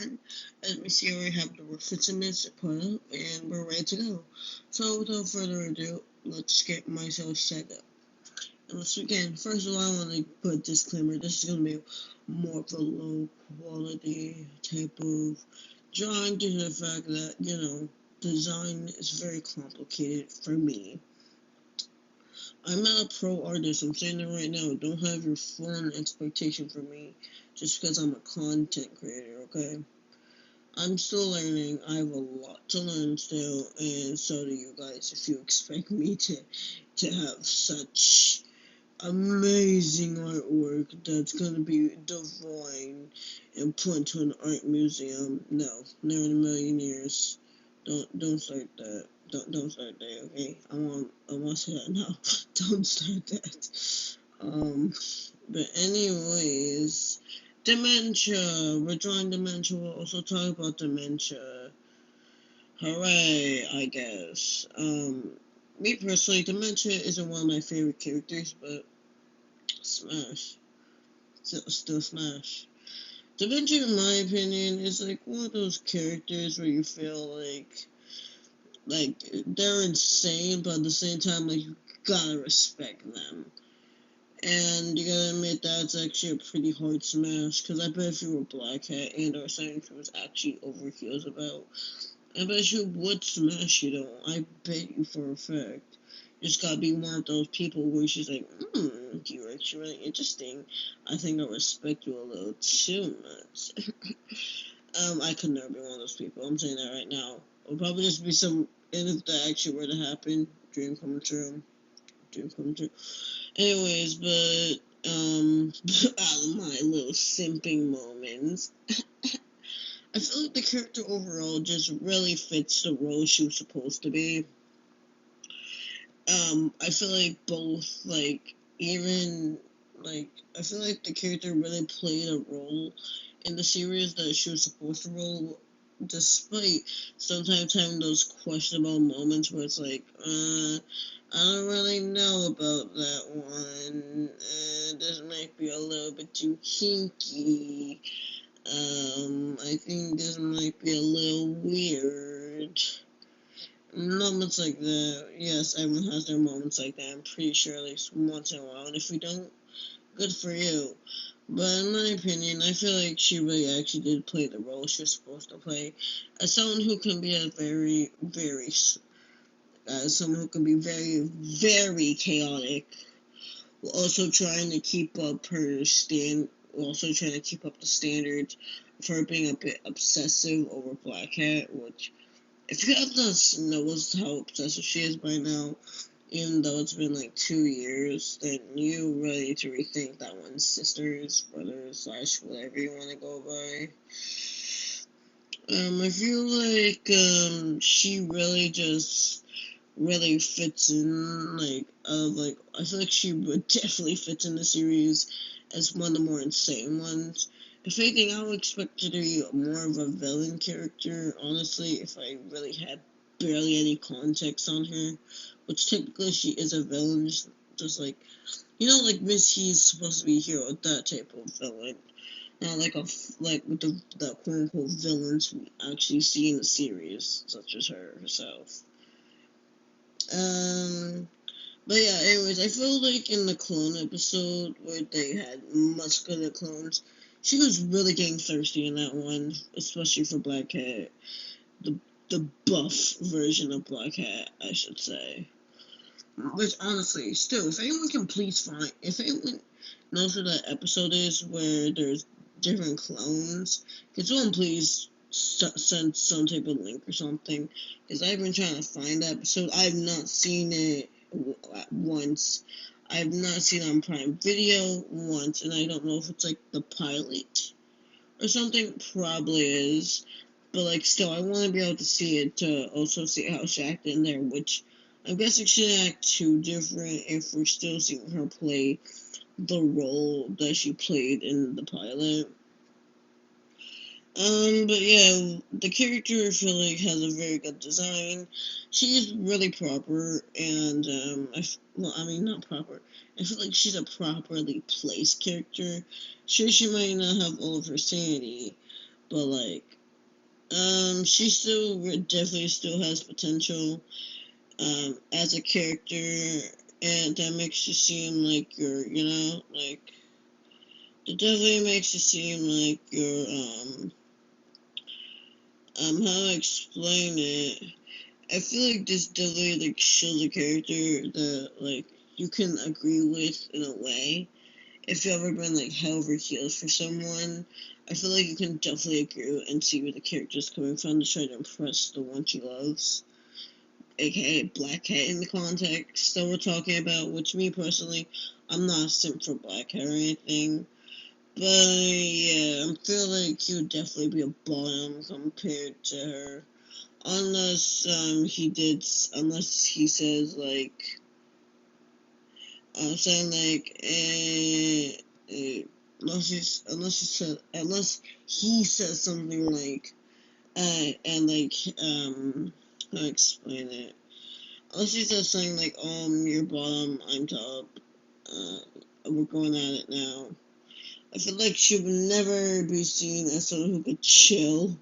1. As we see, we have the references put up, and we're ready to go. So, without further ado, let's get myself set up. And let's begin. First of all, I want to put a disclaimer. This is going to be more of a low quality type of drawing due to the fact that, design is very complicated for me. I'm not a pro artist. I'm saying it right now. Don't have your full expectation for me just because I'm a content creator, okay? I'm still learning. I have a lot to learn still, and so do you guys if you expect me to have such amazing artwork that's gonna be divine and put into an art museum. No, never in a million years. Don't start that. Don't start that, okay? I want to say that now. Don't start that. But anyways, dementia. We're drawing dementia. We'll also talk about dementia. Hooray, I guess. Me personally, dementia isn't one of my favorite characters, but smash. Still smash. Dementia, in my opinion, is like one of those characters where you feel like they're insane, but at the same time, like you gotta respect them. And you gotta admit that's actually a pretty hard smash, because I bet if you were Black Hat and or something she was actually over heels about, I bet you would smash you though. I bet you for a fact. You just gotta be one of those people where she's like, you're actually really interesting. I think I respect you a little too much. I could never be one of those people. I'm saying that right now. It'll probably just be and if that actually were to happen, dream come true. Dream come true. Anyways, but, out of my little simping moments, I feel like the character overall just really fits the role she was supposed to be. I feel like both, I feel like the character really played a role in the series that she was supposed to role, despite sometimes having those questionable moments where it's like, I don't really know about that one. This might be a little bit too kinky. I think this might be a little weird. Moments like that, yes, everyone has their moments like that. I'm pretty sure at least once in a while. And if we don't, good for you. But in my opinion, I feel like she really actually did play the role she was supposed to play. As someone who can be someone who can be very, very chaotic, while also trying to keep up also trying to keep up the standards of her being a bit obsessive over Black Hat, which, if you have not noticed how obsessive she is by now, even though it's been like 2 years, then you really need to rethink that one. Sisters, brothers, / whatever you want to go by. I feel like, she really just really fits in, I feel like she would definitely fit in the series as one of the more insane ones. If anything, I would expect her to be more of a villain character, honestly, if I really had barely any context on her, which typically she is a villain, just like, like Miss He's supposed to be a hero, that type of villain. Not like with the quote-unquote villains we actually see in the series, such as her herself. But yeah, anyways, I feel like in the clone episode where they had muscular clones, she was really getting thirsty in that one, especially for Black Hat. The buff version of Black Hat, I should say. Which, honestly, still, if anyone can please find, if anyone knows what that episode is where there's different clones, can someone please send some type of link or something? Because I've been trying to find that episode. I've not seen it once. I've not seen it on Prime Video once, and I don't know if it's like the pilot or something. Probably is. But, like, still, I want to be able to see it to also see how she acted in there, which I'm guessing she didn't act too different if we're still seeing her play the role that she played in the pilot. But yeah, the character I feel like has a very good design. She is really proper, and, not proper. I feel like she's a properly placed character. Sure, she might not have all of her sanity, but like, she still definitely still has potential, as a character, and that makes you seem like you're, like, it definitely makes you seem like you're, how to explain it. I feel like this definitely like shows a character that like you can agree with in a way. If you've ever been like head over heels for someone, I feel like you can definitely agree and see where the character's coming from to try to impress the one she loves, aka Black Cat in the context that we're talking about. Which me personally, I'm not a simp for Black Cat or anything, but yeah, I feel like he would definitely be a bottom compared to her. Unless he says like, I'm saying like, unless he says something like, and like, how to explain it? Unless he says something like, you're bottom, I'm top, we're going at it now. I feel like she would never be seen as someone who could chill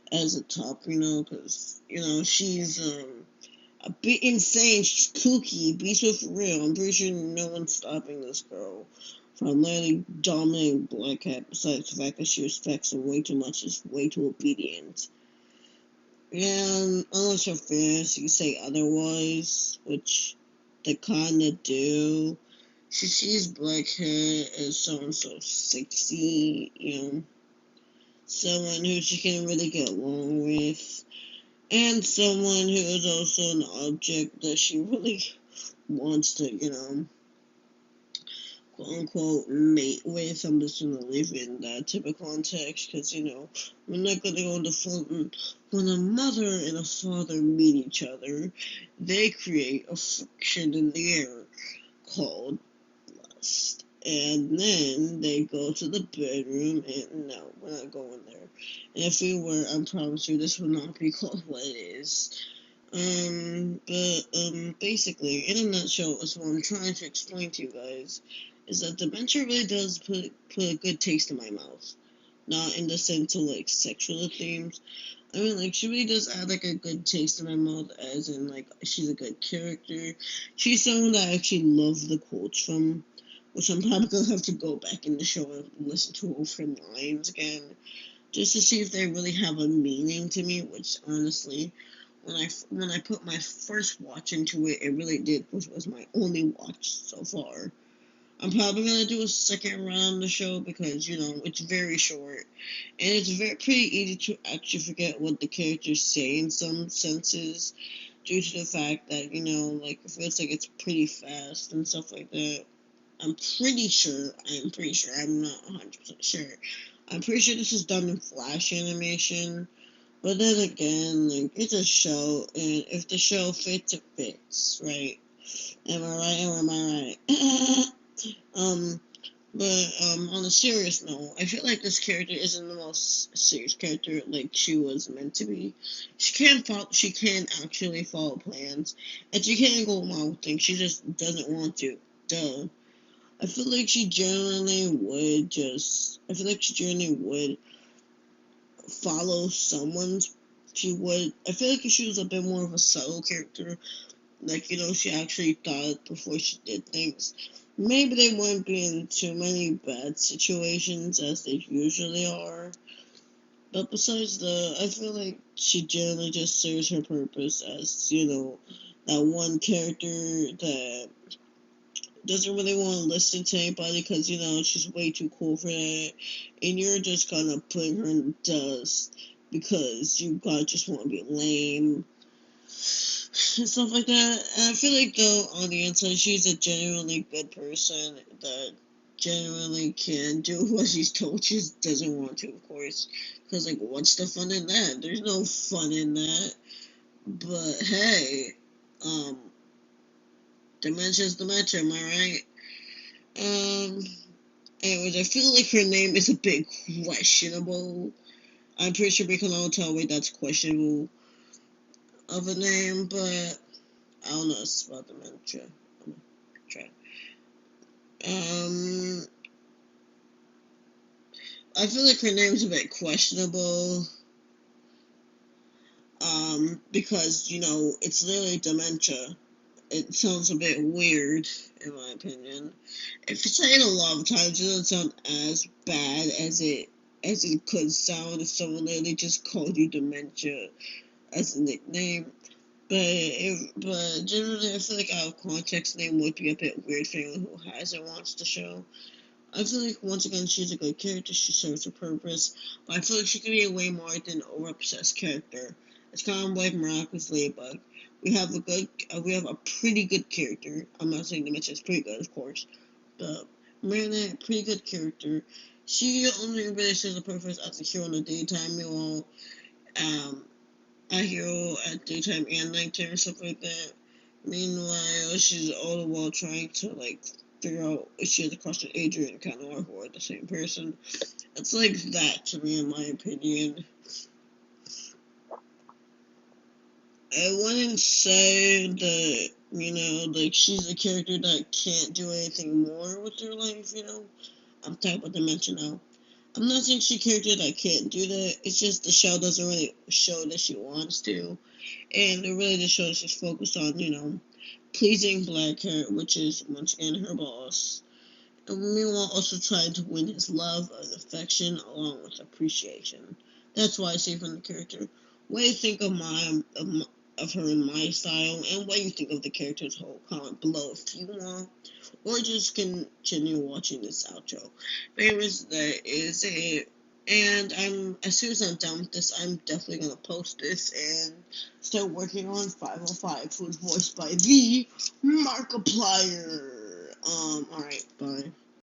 as a top, because, she's, a bit insane. She's kooky. Be so for real. I'm pretty sure no one's stopping this girl from literally dominating Black Cat, besides the fact that she respects him way too much, is way too obedient. And unless your fans say otherwise, which they kinda do, she sees Black Cat as someone so sexy, someone who she can really get along with, and someone who is also an object that she really wants to, quote unquote, mate with. I'm just gonna leave it in that type of context because, we're not gonna go into front. When a mother and a father meet each other, they create a friction in the air called lust. And then they go to the bedroom, and no, we're not going there. And if we were, I promise you, this would not be called what it is. Basically, in a nutshell, is what I'm trying to explain to you guys, is that Dementia really does put a good taste in my mouth. Not in the sense of, like, sexual themes. I mean, like, she really does add, like, a good taste in my mouth, as in, like, she's a good character. She's someone that I actually love the quotes from, which I'm probably gonna have to go back in the show and listen to all her lines again, just to see if they really have a meaning to me, which, honestly, when I put my first watch into it, it really did, which was my only watch so far. I'm probably gonna do a second round of the show because it's very short and it's pretty easy to actually forget what the characters say in some senses due to the fact that like it feels like it's pretty fast and stuff like that. I'm pretty sure. I'm not 100% sure. I'm pretty sure this is done in Flash animation. But then again, like, it's a show, and if the show fits, it fits, right? Am I right or am I right? On a serious note, I feel like this character isn't the most serious character like she was meant to be. She can actually follow plans, and she can go along with things, she just doesn't want to. Duh. I feel like she genuinely would follow someone's. She would. I feel like if she was a bit more of a subtle character, like she actually thought before she did things, maybe they wouldn't be in too many bad situations as they usually are. But besides that, I feel like she generally just serves her purpose as that one character that doesn't really want to listen to anybody because she's way too cool for that, and you're just kind of putting her in the dust because you gotta just want to be lame and stuff like that. And I feel like though on the inside she's a genuinely good person that genuinely can do what she's told. She just doesn't want to, of course, because like what's the fun in that? There's no fun in that. But hey, um, dementia's dementia, am I right? Um, Anyways, I feel like her name is a bit questionable. I'm pretty sure we can all tell wait that's questionable of a name, but I don't know. It's about dementia. I'm gonna try. Um, I feel like her name's a bit questionable. Because, it's literally dementia. It sounds a bit weird, in my opinion. If you say it a lot of times, it doesn't sound as bad as it could sound if someone literally just called you dementia as a nickname. But generally, I feel like out of context, name would be a bit weird for anyone who has or wants the show. I feel like once again she's a good character. She serves her purpose, but I feel like she could be a way more than over obsessed character. It's kind of like Miraculous Ladybug. We have a pretty good character. I'm not saying Demencia is pretty good, of course, but Marionette, pretty good character. She only really serves a purpose as a hero in the daytime, meanwhile, um, a hero at daytime and nighttime and stuff like that. Meanwhile, she's all the while trying to figure out if she has a crush on Adrian and kind of who are the same person. It's like that to me, in my opinion. I wouldn't say that she's a character that can't do anything more with her life. I'm talking about Dementia now. I'm not saying she's a character that can't do that. It's just the show doesn't really show that she wants to. And it really just shows she's focused on, pleasing Blackheart, which is, once again, her boss. And meanwhile, also trying to win his love and affection along with appreciation. That's why I say from the character. What do you think of her and my style, and what do you think of the character as a whole? Comment below if you want, or just continue watching this outro. But anyways, that is it. And as soon as I'm done with this, I'm definitely gonna post this and start working on 505, who is voiced by the Markiplier. Alright, bye.